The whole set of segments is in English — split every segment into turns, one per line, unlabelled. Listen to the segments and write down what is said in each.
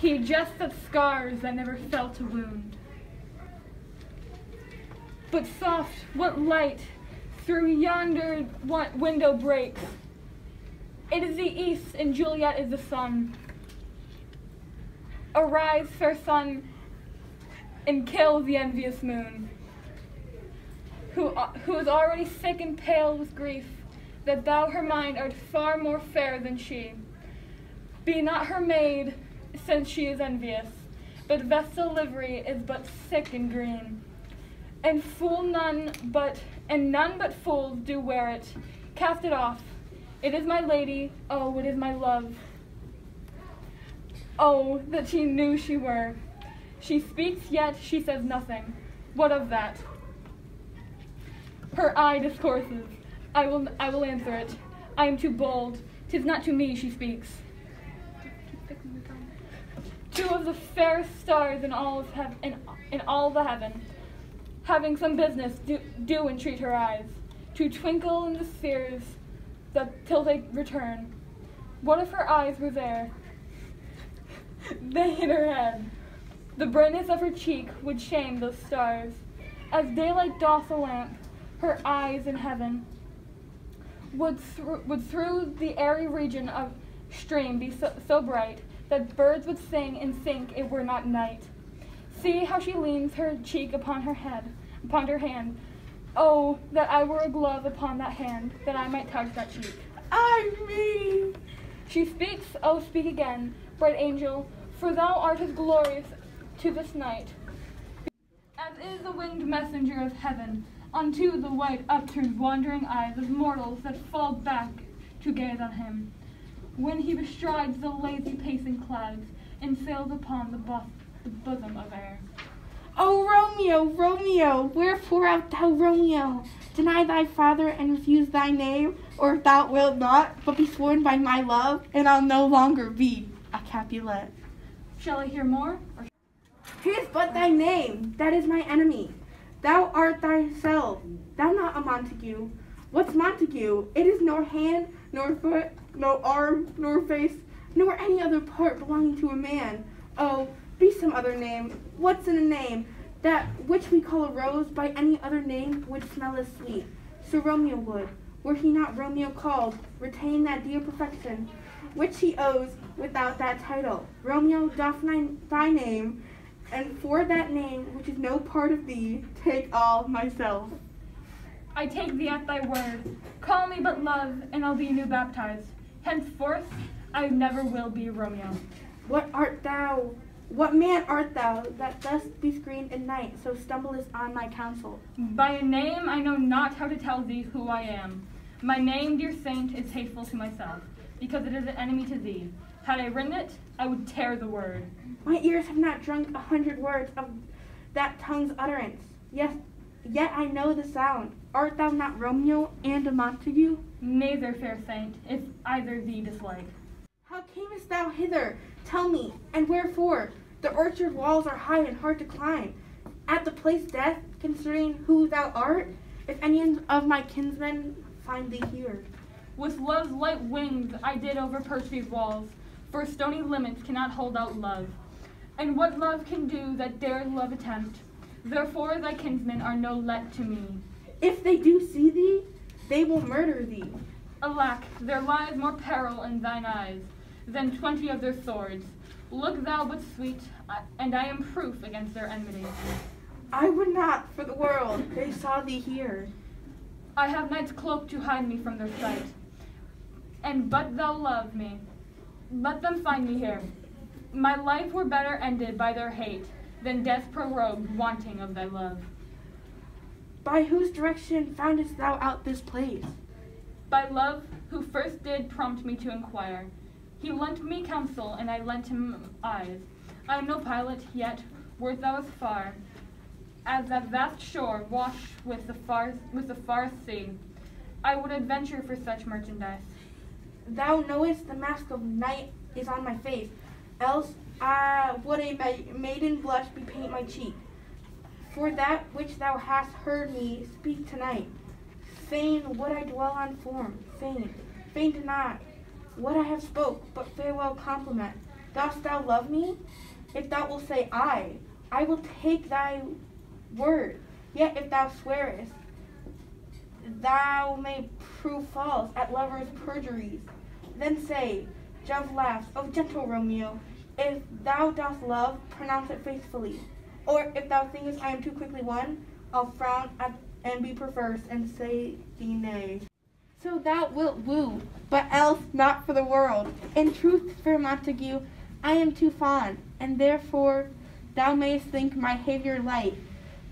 He jests at scars that never felt a wound. But soft, what light through yonder window breaks? It is the east, and Juliet is the sun. Arise, fair sun, and kill the envious moon, who is already sick and pale with grief, that thou her mind art far more fair than she. Be not her maid, since she is envious, but vestal livery is but sick and green. And none but fools do wear it. Cast it off. It is my lady, oh, it is my love. Oh, that she knew she were. She speaks, yet she says nothing. What of that? Her eye discourses. I will answer it. I am too bold. 'Tis not to me she speaks. Two of the fairest stars in all the heaven, having some business, do entreat her eyes to twinkle in the spheres till they return. What if her eyes were there? They hid her head. The brightness of her cheek would shame those stars. As daylight doth a lamp, her eyes in heaven would through the airy region of stream be so bright that birds would sing and think it were not night. See how she leans her cheek upon her hand. Oh, that I were a glove upon that hand, that I might touch that cheek.
I mean.
She speaks, oh, speak again, bright angel, for thou art as glorious to this night, as is the winged messenger of heaven, unto the white upturned wandering eyes of mortals that fall back to gaze on him, when he bestrides the lazy pacing clouds, and sails upon the bosom of air.
O Romeo, Romeo, wherefore art thou Romeo? Deny thy father and refuse thy name, or if thou wilt not, but be sworn by my love, and I'll no longer be a Capulet.
Shall I hear more?
Here's but thy name, that is my enemy. Thou art thyself, thou not a Montague. What's Montague? It is nor hand, nor foot, no arm, nor face, nor any other part belonging to a man. Oh, be some other name. What's in a name? That which we call a rose by any other name would smell as sweet. So Romeo would, were he not Romeo called, retain that dear perfection which he owes without that title. Romeo doth thy name, and for that name which is no part of thee, take all myself.
I take thee at thy word. Call me but love, and I'll be new baptized. Henceforth, I never will be Romeo.
What art thou? What man art thou that thus be screened in night, so stumblest on my counsel?
By a name I know not how to tell thee who I am. My name, dear saint, is hateful to myself, because it is an enemy to thee. Had I written it, I would tear the word.
My ears have not drunk 100 words of that tongue's utterance. Yes, yet I know the sound. Art thou not Romeo and a Montague?
Neither, fair saint, if either thee dislike.
How camest thou hither? Tell me, and wherefore? The orchard walls are high and hard to climb. At the place death, considering who thou art, if any of my kinsmen find thee here.
With love's light wings I did overperch these walls, for stony limits cannot hold out love. And what love can do that dares love attempt? Therefore thy kinsmen are no let to me.
If they do see thee, they will murder thee.
Alack, there lies more peril in thine eyes than 20 of their swords. Look thou but sweet, and I am proof against their enmity.
I would not, for the world, they saw thee here.
I have night's cloak to hide me from their sight. And but thou love me, let them find me here. My life were better ended by their hate than death prorogued wanting of thy love.
By whose direction foundest thou out this place?
By love, who first did prompt me to inquire. He lent me counsel, and I lent him eyes. I am no pilot, yet wert thou as far as that vast shore washed with the farthest sea, I would adventure for such merchandise.
Thou knowest the mask of night is on my face, else would a maiden blush bepaint my cheek. For that which thou hast heard me speak tonight, fain would I dwell on form, fain deny what I have spoke, but farewell compliment. Dost thou love me? If thou wilt say I will take thy word. Yet if thou swearest, thou may prove false at lovers' perjuries. Then say, Jove laughs, O gentle Romeo, if thou dost love, pronounce it faithfully. Or if thou thinkest I am too quickly won, I'll frown and be perverse and say thee nay. So thou wilt woo, but else not for the world. In truth, fair Montague, I am too fond, and therefore thou mayst think my behavior light.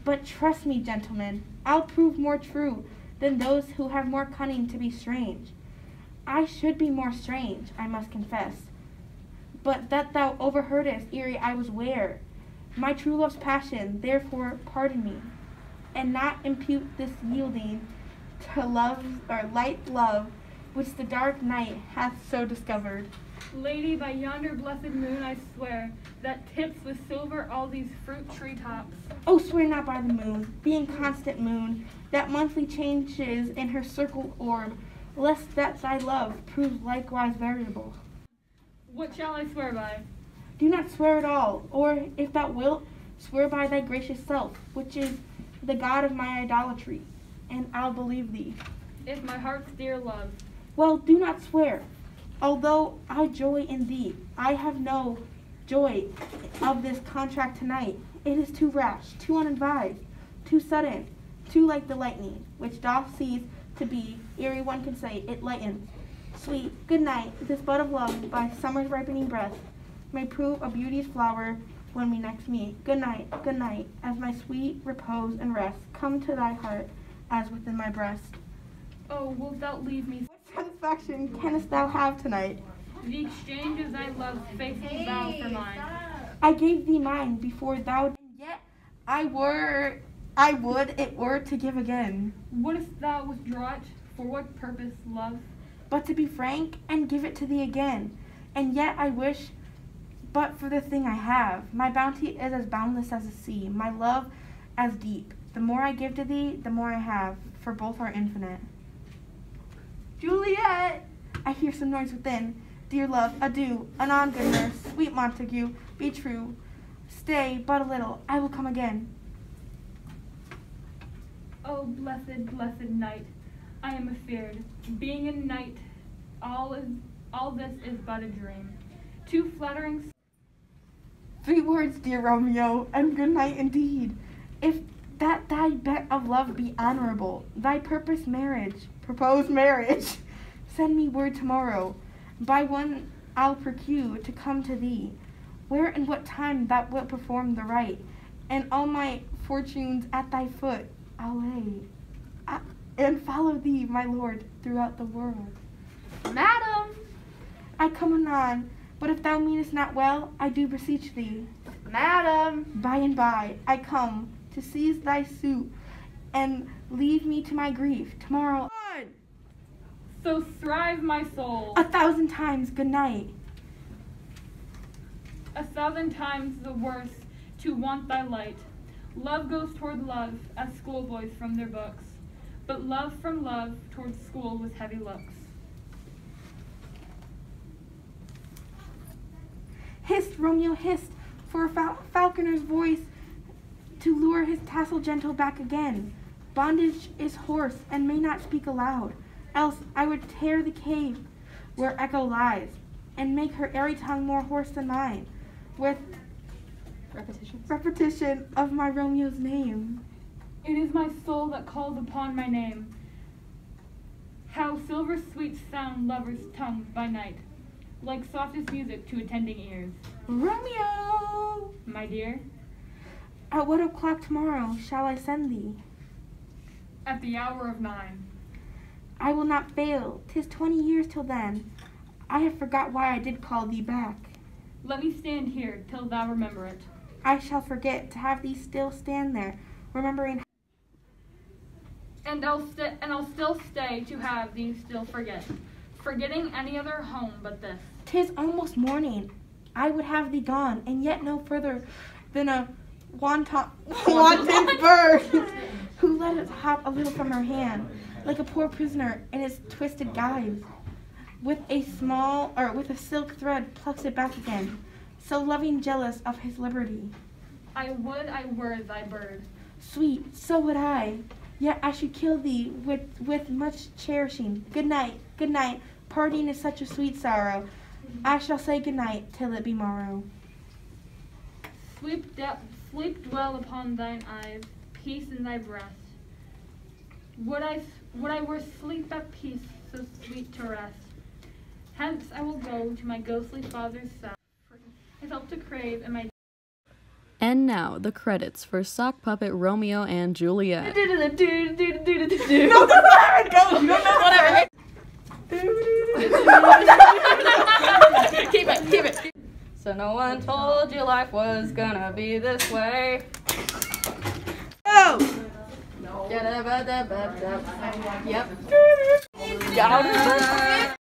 But trust me, gentlemen, I'll prove more true than those who have more cunning to be strange. I should be more strange, I must confess. But that thou overheardest ere I was ware, my true love's passion, therefore pardon me, and not impute this yielding to love or light love which the dark night hath so discovered.
Lady, by yonder blessed moon I swear, that tips with silver all these fruit tree tops.
Oh, swear not by the moon, the inconstant moon, that monthly changes in her circled orb, lest that thy love prove likewise variable.
What shall I swear by?
Do not swear at all, or, if thou wilt, swear by thy gracious self, which is the God of my idolatry, and I'll believe thee.
If my heart's dear love.
Well, do not swear. Although I joy in thee, I have no joy of this contract tonight. It is too rash, too unadvised, too sudden, too like the lightning, which doth cease to be, ere one can say it lightens. Sweet, good night, this bud of love, by summer's ripening breath, may prove a beauty's flower when we next meet. Good night, as my sweet repose and rest come to thy heart as within my breast.
Oh, wilt thou leave me?
What satisfaction canst thou have tonight?
The exchange of thy love's faithful vow for mine.
I gave thee mine before thou, and yet I would it were to give again.
Wouldst thou withdraw it? For what purpose, love?
But to be frank, and give it to thee again. And yet I wish but for the thing I have. My bounty is as boundless as the sea, my love as deep. The more I give to thee, the more I have, for both are infinite. Juliet! I hear some noise within. Dear love, adieu. Anon, good nurse. Sweet Montague, be true. Stay but a little. I will come again.
Oh, blessed, blessed night. I am afeard. Being a knight, all this is but a dream. Too flattering.
3 words, dear Romeo, and good night indeed. If that thy bet of love be honorable, thy proposed marriage, send me word tomorrow. By one I'll procure to come to thee, where and what time thou wilt perform the rite, and all my fortunes at thy foot I'll lay, and follow thee, my lord, throughout the world.
Madam!
I come anon, but if thou meanest not well, I do beseech thee.
Madam!
By and by I come to seize thy suit, and leave me to my grief tomorrow.
So thrive my soul.
1,000 times good night.
1,000 times the worse to want thy light. Love goes toward love as schoolboys from their books, but love from love toward school with heavy looks.
Hist, Romeo, hist, for a falconer's voice to lure his tassel gentle back again. Bondage is hoarse and may not speak aloud, else I would tear the cave where echo lies, and make her airy tongue more hoarse than mine, with repetition of my Romeo's name.
It is my soul that calls upon my name. How silver sweet sound lovers' tongues by night, like softest music to attending ears.
Romeo!
My dear,
At what o'clock tomorrow shall I send thee?
at the hour of 9.
I will not fail. 'Tis 20 years till then. I have forgot why I did call thee back.
Let me stand here till thou remember it.
I shall forget to have thee still stand there, remembering.
And I'll still stay to have thee still forget, forgetting any other home but this.
'Tis almost morning. I would have thee gone, and yet no further than a wanton bird who let it hop a little from her hand, like a poor prisoner in its twisted guise. With a silk thread plucks it back again. so loving, jealous of his liberty.
I would I were thy bird.
Sweet, so would I. Yet I should kill thee with much cherishing. Good night, parting is such a sweet sorrow. I shall say good night till it be morrow.
Sleep dwell upon thine eyes, peace in thy breast. Would I were sleep at peace, so sweet to rest. Hence I will go to my ghostly father's cell. I felt to crave, and my
And now, the credits for Sock Puppet Romeo and Juliet.
No, that's not how it goes. You don't know whatever.
Keep it. So no one told you life was gonna be this way.
Oh.
Yep.